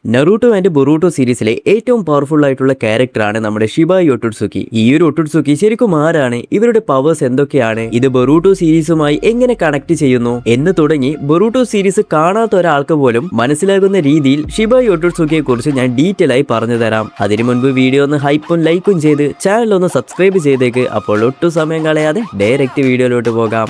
Naruto and Boruto സീരീസിലെ ഏറ്റവും powerful ആയിട്ടുള്ള ക്യാരക്ടറാണ് നമ്മുടെ ഷിബായി ഒട്ടുട്സുക്കി. ഈ ഒരു ഒട്ടുട്സുക്കി ശരിക്കും ആരാണ്, ഇവരുടെ പവേഴ്സ് എന്തൊക്കെയാണ്, ഇത് ബൊറൂട്ടോ സീരീസുമായി എങ്ങനെ കണക്ട് ചെയ്യുന്നു എന്ന് തുടങ്ങി ബൊറൂട്ടോ സീരീസ് കാണാത്ത ഒരാൾക്ക് പോലും മനസ്സിലാകുന്ന രീതിയിൽ ഷിബായി ഒട്ടുട്സുക്കിയെ കുറിച്ച് ഞാൻ ഡീറ്റെയിൽ ആയി പറഞ്ഞു തരാം. അതിനു മുൻപ് വീഡിയോ ഒന്ന് ഹൈപ്പും ലൈക്കും ചെയ്ത് ചാനൽ ഒന്ന് സബ്സ്ക്രൈബ് ചെയ്തേക്ക്. അപ്പോൾ ഒട്ടും സമയം കളയാതെ ഡയറക്റ്റ് വീഡിയോയിലോട്ട് പോകാം.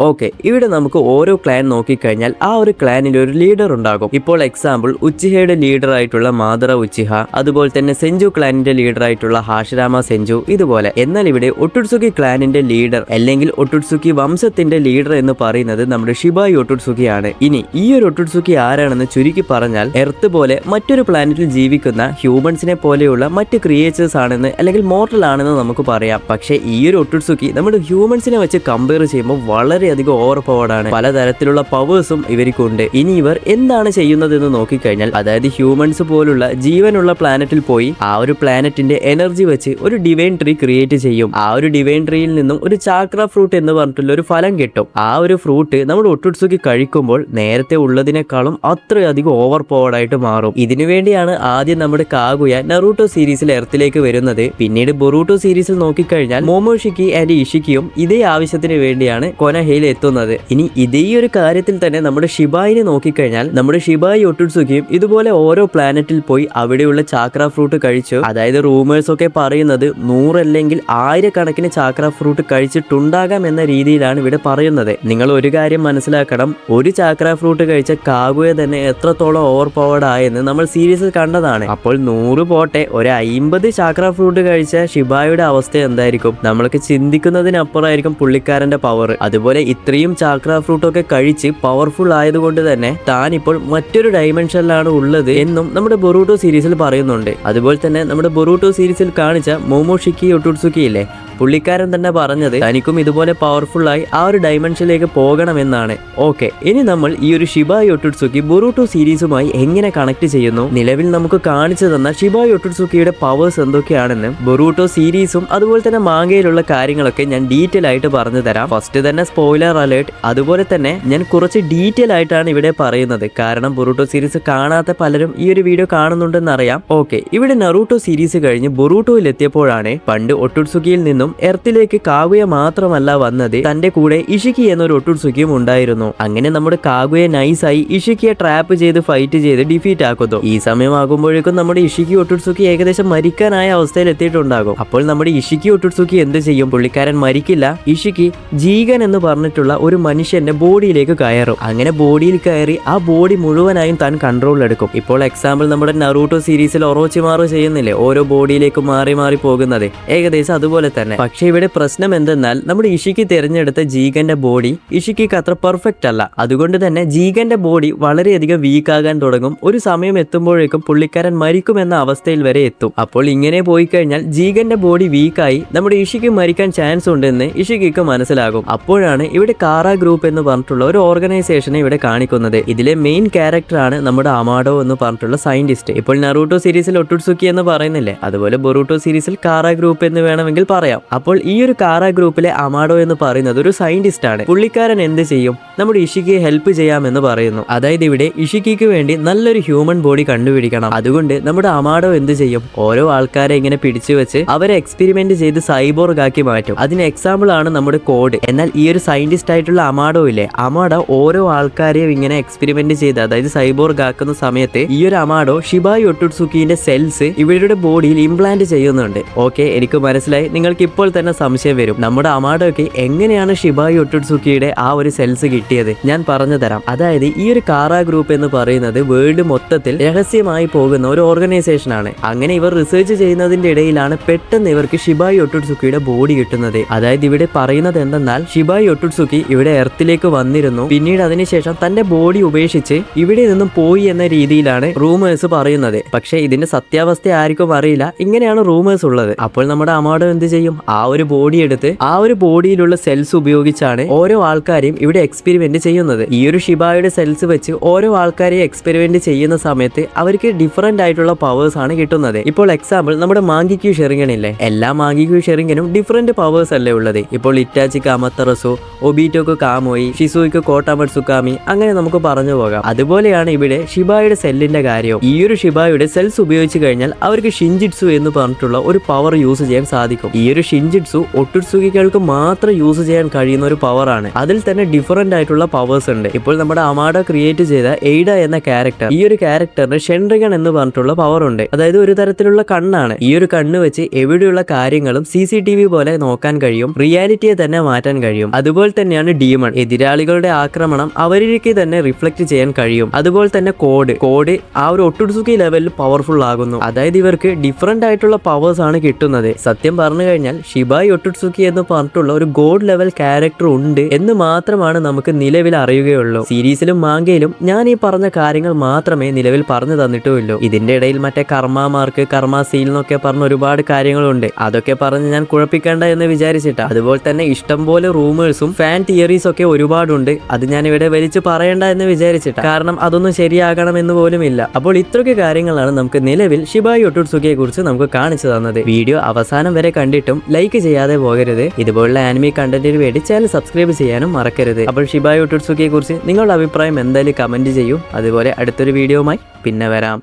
ഓക്കെ, ഇവിടെ നമുക്ക് ഓരോ ക്ലാൻ നോക്കിക്കഴിഞ്ഞാൽ ആ ഒരു ക്ലാനിൽ ഒരു ലീഡർ ഉണ്ടാകും. ഇപ്പോൾ എക്സാമ്പിൾ ഉച്ചിഹയുടെ ലീഡർ ആയിട്ടുള്ള മാദറ ഉച്ചിഹ, അതുപോലെ തന്നെ സെഞ്ചു ക്ലാനിന്റെ ലീഡർ ആയിട്ടുള്ള ഹാഷിരാമ സെഞ്ചു, ഇതുപോലെ. എന്നാൽ ഇവിടെ ഒട്ടുട്സുക്കി ക്ലാനിന്റെ ലീഡർ അല്ലെങ്കിൽ ഒട്ടുട്സുക്കി വംശത്തിന്റെ ലീഡർ എന്ന് പറയുന്നത് നമ്മുടെ ഷിബായി ഒട്ടുട്സുക്കിയാണ്. ഇനി ഈ ഒരു ഒട്ടുട്സുക്കി ആരാണെന്ന് ചുരുക്കി പറഞ്ഞാൽ എർത്ത് പോലെ മറ്റൊരു പ്ലാനറ്റിൽ ജീവിക്കുന്ന ഹ്യൂമൻസിനെ പോലെയുള്ള മറ്റ് ക്രിയേച്ചേഴ്സ് ആണെന്ന് അല്ലെങ്കിൽ മോർട്ടൽ ആണെന്ന് നമുക്ക് പറയാം. പക്ഷേ ഈ ഒരു ഒട്ടുട്സുക്കി നമ്മുടെ ഹ്യൂമൻസിനെ വെച്ച് കമ്പയർ ചെയ്യുമ്പോൾ വളരെ അധികം ഓവർ പവർഡ് ആണ്. പലതരത്തിലുള്ള പവേഴ്സും ഇവർക്കുണ്ട്. ഇനി ഇവർ എന്താണ് ചെയ്യുന്നതെന്ന് നോക്കിക്കഴിഞ്ഞാൽ, അതായത് ഹ്യൂമൻസ് പോലുള്ള ജീവനുള്ള പ്ലാനറ്റിൽ പോയി ആ ഒരു പ്ലാനറ്റിന്റെ എനർജി വെച്ച് ഒരു ഡിവൈൻ ട്രീ ക്രിയേറ്റ് ചെയ്യും. ആ ഒരു ഡിവൈൻ ട്രീയിൽ നിന്നും ഒരു ചാക്ര ഫ്രൂട്ട് എന്ന് പറഞ്ഞിട്ടുള്ള ഒരു ഫലം കിട്ടും. ആ ഒരു ഫ്രൂട്ട് നമ്മൾ ഒട്ടുട്സുക്കി കഴിക്കുമ്പോൾ നേരത്തെ ഉള്ളതിനേക്കാളും അത്രയധികം ഓവർ പവർഡ് ആയിട്ട് മാറും. ഇതിനു വേണ്ടിയാണ് ആദ്യം നമ്മുടെ കാഗുയ നറൂട്ടോ സീരീസിൽ എർത്തിലേക്ക് വരുന്നത്. പിന്നീട് ബൊറൂട്ടോ സീരീസിൽ നോക്കിക്കഴിഞ്ഞാൽ മോമോഷിക്കി ആൻഡ് ഇഷിക്കിയും ഇതേ ആവശ്യത്തിന് വേണ്ടിയാണ് കൊനഹയിൽ എത്തുന്നത്. ഇനി ഇതേ ഒരു കാര്യത്തിൽ തന്നെ നമ്മുടെ ഷിബായിനെ നോക്കിക്കഴിഞ്ഞാൽ നമ്മുടെ ഷിബായി ഒട്ടുട്സുക്കിയും ഇതുപോലെ ഓരോ പ്ലാനറ്റിൽ പോയി അവിടെയുള്ള ചാക്ര ഫ്രൂട്ട് കഴിച്ചു. അതായത് റൂമേഴ്സ് ഒക്കെ പറയുന്നത് 100 അല്ലെങ്കിൽ 1000 കണക്കിന് ചാക്ര ഫ്രൂട്ട് കഴിച്ചിട്ടുണ്ടാകാം എന്ന രീതിയിലാണ് ഇവിടെ പറയുന്നത്. നിങ്ങൾ ഒരു കാര്യം മനസ്സിലാക്കണം, ഒരു ചാക്ര ഫ്രൂട്ട് കഴിച്ച കാഗുയ തന്നെ എത്രത്തോളം ഓവർ പവർഡ് ആയെന്ന് നമ്മൾ സീരീസിൽ കണ്ടതാണ്. അപ്പോൾ 100 പോട്ടെ, ഒരു 50 ചാക്ര ഫ്രൂട്ട് കഴിച്ച ഷിബായുടെ അവസ്ഥ എന്തായിരിക്കും? നമ്മൾക്ക് ചിന്തിക്കുന്നതിനപ്പുറമായിരിക്കും പുള്ളിക്കാരന്റെ പവർ. അതുപോലെ ഇത്രയും ചാക്ര ഫ്രൂട്ട് ഒക്കെ കഴിച്ച് പവർഫുൾ ആയതുകൊണ്ട് തന്നെ താൻ ഇപ്പോൾ മറ്റൊരു ഡയമെൻഷനിലാണ് ഉള്ളത് എന്നും നമ്മുടെ ബൊറൂട്ടോ സീരീസിൽ പറയുന്നുണ്ട്. അതുപോലെ തന്നെ നമ്മുടെ ബൊറൂട്ടോ സീരീസിൽ കാണിച്ച മോമോഷിക്കി ഒട്ടുട്സുക്കി ഇല്ലേ, പുള്ളിക്കാരൻ തന്നെ പറഞ്ഞത് തനിക്കും ഇതുപോലെ പവർഫുൾ ആയി ആ ഒരു ഡയമെൻഷനിലേക്ക് പോകണമെന്നാണ്. ഓക്കെ, ഇനി നമ്മൾ ഈ ഒരു ഷിബായി ഒട്ടുട്സുക്കി ബൊറൂട്ടോ സീരീസുമായി എങ്ങനെ കണക്ട് ചെയ്യുന്നു, നിലവിൽ നമുക്ക് കാണിച്ചു തന്ന ഷിബായി ഒട്ടുട്സുക്കിയുടെ പവേഴ്സ് എന്തൊക്കെയാണെന്ന് ബൊറൂട്ടോ സീരീസും അതുപോലെ തന്നെ മാംഗയിലുള്ള കാര്യങ്ങളൊക്കെ ഞാൻ ഡീറ്റെയിൽ ആയിട്ട് പറഞ്ഞു തരാം. ഫസ്റ്റ് തന്നെ സ്പോയിലർ അലേർട്ട്. അതുപോലെ തന്നെ ഞാൻ കുറച്ച് ഡീറ്റെയിൽ ആയിട്ടാണ് ഇവിടെ പറയുന്നത്, കാരണം ബൊറൂട്ടോ സീരീസ് കാണാത്ത പലരും ഈ ഒരു വീഡിയോ കാണുന്നുണ്ടെന്ന് അറിയാം. ഓക്കെ, ഇവിടെ നറൂട്ടോ സീരീസ് കഴിഞ്ഞ് ബൊറൂട്ടോയിൽ എത്തിയപ്പോഴാണ് പണ്ട് ഒട്ടുട്സുക്കിയിൽ നിന്നും എർത്തിലേക്ക് കാഗുയ മാത്രമല്ല വന്നത്, തന്റെ കൂടെ ഇഷിക്കി എന്നൊരു ഒട്ടുട്സുക്കിയും ഉണ്ടായിരുന്നു. അങ്ങനെ നമ്മുടെ കാഗുയ നൈസായി ഇഷിക്കിയെ ട്രാപ്പ് ചെയ്ത് ഫൈറ്റ് ചെയ്ത് ഡിഫീറ്റ് ആക്കുന്നു. ഈ സമയമാകുമ്പോഴേക്കും നമ്മുടെ ഇഷിക്കി ഒട്ടുട്സുക്കി ഏകദേശം മരിക്കാനായ അവസ്ഥയിൽ എത്തിയിട്ടുണ്ടാകും. അപ്പോൾ നമ്മുടെ ഇഷിക്കി ഒട്ടുട്സുക്കി എന്ത് ചെയ്യും? പുള്ളിക്കാരൻ മരിക്കില്ല. ഇഷിക്കി ജീഗൻ എന്ന് പറഞ്ഞിട്ടുള്ള ഒരു മനുഷ്യന്റെ ബോഡിയിലേക്ക് കയറും. അങ്ങനെ ബോഡിയിൽ കയറി ആ ബോഡി മുഴുവനായും താൻ കൺട്രോൾ എടുക്കും. ഇപ്പോൾ എക്സാമ്പിൾ നമ്മുടെ നറൂട്ടോ സീരീസിൽ ഒറോച്ചിമാറു ചെയ്യുന്നില്ലേ, ഓരോ ബോഡിയിലേക്ക് മാറി മാറി പോകുന്നത്, ഏകദേശം അതുപോലെ തന്നെ. പക്ഷെ ഇവിടെ പ്രശ്നം എന്തെന്നാൽ നമ്മുടെ ഇഷിക്കി തിരഞ്ഞെടുത്ത ജീഗന്റെ ബോഡി ഇഷിക്കിക്ക് അത്ര പെർഫെക്റ്റ് അല്ല. അതുകൊണ്ട് തന്നെ ജീഗന്റെ ബോഡി വളരെയധികം വീക്ക് ആകാൻ തുടങ്ങും. ഒരു സമയം എത്തുമ്പോഴേക്കും പുള്ളിക്കാരൻ മരിക്കുമെന്ന അവസ്ഥയിൽ വരെ എത്തും. അപ്പോൾ ഇങ്ങനെ പോയി കഴിഞ്ഞാൽ ജീഗന്റെ ബോഡി വീക്കായി നമ്മുടെ ഇഷിക്ക് മരിക്കാൻ ചാൻസ് ഉണ്ടെന്ന് ഇഷിക്കിക്ക് മനസ്സിലാകും. അപ്പോഴാണ് ഇവിടെ കാറ ഗ്രൂപ്പ് എന്ന് പറഞ്ഞിട്ടുള്ള ഒരു ഓർഗനൈസേഷനെ ഇവിടെ കാണിക്കുന്നത്. ഇതിലെ മെയിൻ ക്യാരക്ടറാണ് നമ്മുടെ അമാഡോ എന്ന് പറഞ്ഞിട്ടുള്ള സയന്റിസ്റ്റ്. ഇപ്പോൾ നറൂട്ടോ സീരീസിൽ ഒട്ടുട്സുക്കി എന്ന് പറയുന്നില്ലേ, അതുപോലെ ബൊറൂട്ടോ സീരീസിൽ കാറ ഗ്രൂപ്പ് എന്ന് വേണമെങ്കിൽ പറയാം. അപ്പോൾ ഈ ഒരു കാറ ഗ്രൂപ്പിലെ അമാഡോ എന്ന് പറയുന്നത് ഒരു സയന്റിസ്റ്റ് ആണ്. പുള്ളിക്കാരൻ എന്ത് ചെയ്യും? നമ്മുടെ ഇഷിക്കിയെ ഹെൽപ്പ് ചെയ്യാമെന്ന് പറയുന്നു. അതായത് ഇവിടെ ഇഷിക്കിക്ക് വേണ്ടി നല്ലൊരു ഹ്യൂമൻ ബോഡി കണ്ടുപിടിക്കണം. അതുകൊണ്ട് നമ്മുടെ അമാഡോ എന്ത് ചെയ്യും? ഓരോ ആൾക്കാരെ ഇങ്ങനെ പിടിച്ചു വെച്ച് അവരെ എക്സ്പെരിമെന്റ് ചെയ്ത് സൈബോർഗ് ആക്കി മാറ്റും. അതിന് എക്സാമ്പിൾ ആണ് നമ്മുടെ കോഡ്. എന്നാൽ ഈ ഒരു സയന്റിസ്റ്റ് ആയിട്ടുള്ള അമാഡോ ഇല്ലേ, അമാഡോ ഓരോ ആൾക്കാരെയും ഇങ്ങനെ എക്സ്പെരിമെന്റ് ചെയ്ത് അതായത് സൈബോർഗ് ആക്കുന്ന സമയത്ത് ഈ ഒരു അമാഡോ ഷിബായി ഒട്ടുട്സുക്കിന്റെ സെൽസ് ഇവരുടെ ബോഡിയിൽ ഇംപ്ലാന്റ് ചെയ്യുന്നുണ്ട്. ഓക്കെ, എനിക്ക് മനസ്സിലായി. നിങ്ങൾക്ക് ഇപ്പോൾ തന്നെ സംശയം വരും, നമ്മുടെ അമാഡോയ്ക്ക് എങ്ങനെയാണ് ഷിബായി ഒട്ടുട്സുക്കിയുടെ ആ ഒരു സെൽസ് കിട്ടിയത്? ഞാൻ പറഞ്ഞു തരാം. അതായത് ഈ ഒരു കാറ ഗ്രൂപ്പ് എന്ന് പറയുന്നത് വേൾഡ് മൊത്തത്തിൽ രഹസ്യമായി പോകുന്ന ഒരു ഓർഗനൈസേഷൻ ആണ്. അങ്ങനെ ഇവർ റിസർച്ച് ചെയ്യുന്നതിന്റെ ഇടയിലാണ് പെട്ടെന്ന് ഇവർക്ക് ഷിബായി ഒട്ടുട്സുക്കിയുടെ ബോഡി കിട്ടുന്നത്. അതായത് ഇവിടെ പറയുന്നത് എന്തെന്നാൽ ഷിബായി ഒട്ടുട്സുക്കി ഇവിടെ എർത്തിലേക്ക് വന്നിരുന്നു, പിന്നീട് അതിനുശേഷം തന്റെ ബോഡി ഉപേക്ഷിച്ച് ഇവിടെ നിന്നും പോയി എന്ന രീതിയിലാണ് റൂമേഴ്സ് പറയുന്നത്. പക്ഷെ ഇതിന്റെ സത്യാവസ്ഥ ആർക്കും അറിയില്ല. ഇങ്ങനെയാണ് റൂമേഴ്സ് ഉള്ളത്. അപ്പോൾ നമ്മുടെ അമാഡോ എന്ത് ചെയ്യും? ആ ഒരു ബോഡി എടുത്ത് ആ ഒരു ബോഡിയിലുള്ള സെൽസ് ഉപയോഗിച്ചാണ് ഓരോ ആൾക്കാരെയും ഇവിടെ എക്സ്പെരിമെന്റ് ചെയ്യുന്നത്. ഈ ഒരു ഷിബായുടെ സെൽസ് വെച്ച് ഓരോ ആൾക്കാരെയും എക്സ്പെരിമെന്റ് ചെയ്യുന്ന സമയത്ത് അവർക്ക് ഡിഫറെന്റ് ആയിട്ടുള്ള പവേഴ്സ് ആണ് കിട്ടുന്നത്. ഇപ്പോൾ എക്സാമ്പിൾ നമ്മുടെ മാങ്കിക്യൂ ഷെറിംഗനില്ലേ, എല്ലാ മാങ്കിക്യൂ ഷെറിംഗനും ഡിഫറെന്റ് പവേഴ്സ് അല്ലേ ഉള്ളത്. ഇപ്പോൾ ഇറ്റാച്ചിക്ക് അമത്തറസു, ഒബീറ്റോക്ക് കാമോയി, ഷിസുയ്ക്ക് കോട്ടാമട്സുക്കാമി, അങ്ങനെ നമുക്ക് പറഞ്ഞു പോകാം. അതുപോലെയാണ് ഇവിടെ ഷിബായുടെ സെല്ലിന്റെ കാര്യവും. ഈ ഒരു ഷിബായുടെ സെൽസ് ഉപയോഗിച്ച് കഴിഞ്ഞാൽ അവർക്ക് ഷിൻജിറ്റ്സു എന്ന് പറഞ്ഞിട്ടുള്ള ഒരു പവർ യൂസ് ചെയ്യാൻ സാധിക്കും. ഈ ഒരു ഷിൻജിറ്റ്സു ഒട്ടുത്സുകികൾക്ക് മാത്രം യൂസ് ചെയ്യാൻ കഴിയുന്ന ഒരു പവറാണ്. അതിൽ തന്നെ ഡിഫറെന്റ് ആയിട്ടുള്ള പവേഴ്സ് ഉണ്ട്. ഇപ്പോൾ നമ്മുടെ അമാഡ ക്രിയേറ്റ് ചെയ്ത എയ്ഡ എന്ന ക്യാരക്ടർ, ഈ ഒരു ക്യാരക്ടറിന് ഷെൻറിഗൺ എന്ന് പറഞ്ഞിട്ടുള്ള പവർ ഉണ്ട്. അതായത് ഒരു തരത്തിലുള്ള കണ്ണാണ്. ഈ ഒരു കണ്ണ് വെച്ച് എവിടെയുള്ള കാര്യങ്ങളും CCTV പോലെ നോക്കാൻ കഴിയും, റിയാലിറ്റിയെ തന്നെ മാറ്റാൻ കഴിയും. അതുപോലെ തന്നെയാണ് ഡീമൺ, എതിരാളികളുടെ ആക്രമണം അവരിലേക്ക് തന്നെ റിഫ്ലക്ട് ചെയ്യാൻ കഴിയും. അതുപോലെ തന്നെ കോഡ് ആ ഒരു ഒട്ടുത്സുക്കി ലെവലിൽ പവർഫുൾ ആകുന്നു. അതായത് ഇവർക്ക് ഡിഫറെന്റ് ആയിട്ടുള്ള പവേഴ്സ് ആണ് കിട്ടുന്നത്. സത്യം പറഞ്ഞു കഴിഞ്ഞാൽ ഷിബായി ഒട്ടുത്സുക്കി എന്ന് പറഞ്ഞിട്ടുള്ള ഒരു ഗോഡ് ലെവൽ ക്യാരക്ടർ ഉണ്ട് എന്ന് മാത്രമാണ് നമുക്ക് നിലവിൽ അറിയുകയുള്ളൂ. സീരീസിലും മാങ്കയിലും ഞാൻ ഈ പറഞ്ഞ കാര്യങ്ങൾ മാത്രമേ നിലവിൽ പറഞ്ഞു തന്നിട്ടുള്ളൂ. ഇതിന്റെ ഇടയിൽ മറ്റേ കർമാമാർക്ക്, കർമ്മ സീൽ എന്നൊക്കെ പറഞ്ഞ ഒരുപാട് കാര്യങ്ങളുണ്ട്. അതൊക്കെ പറഞ്ഞ് ഞാൻ കുഴപ്പിക്കേണ്ട എന്ന് വിചാരിച്ചിട്ടാ. അതുപോലെ തന്നെ ഇഷ്ടംപോലെ റൂമേഴ്സും ഫാൻ തിയറീസ് ഒക്കെ ഒരുപാടുണ്ട്. അത് ഞാൻ ഇവിടെ വലിച്ചു പറയണ്ട എന്ന് വിചാരിച്ചിട്ടാ. കാരണം അതൊന്നും ശരിയാകണം എന്ന് പോലും ഇല്ല. അപ്പോൾ ഇത്രയൊക്കെ കാര്യങ്ങളാണ് നമുക്ക് നിലവിൽ ഷിബായി ഒട്ടുത്സുകിയെ കുറിച്ച് നമുക്ക് കാണിച്ചു തന്നത്. വീഡിയോ അവസാനം വരെ കണ്ടിട്ടും ലൈക്ക് ചെയ്യാതെ പോകരുത്. ഇതുപോലുള്ള ആനിമി കണ്ടന്റിന് വേണ്ടി ചാനൽ സബ്സ്ക്രൈബ് ചെയ്യാനും മറക്കരുത്. അപ്പോൾ ഷിബായി ഒട്ടുത്സുകിയെ കുറിച്ച് നിങ്ങളുടെ അഭിപ്രായം എന്തായാലും കമന്റ് ചെയ്യൂ. അതുപോലെ അടുത്തൊരു വീഡിയോയുമായി പിന്നെ വരാം.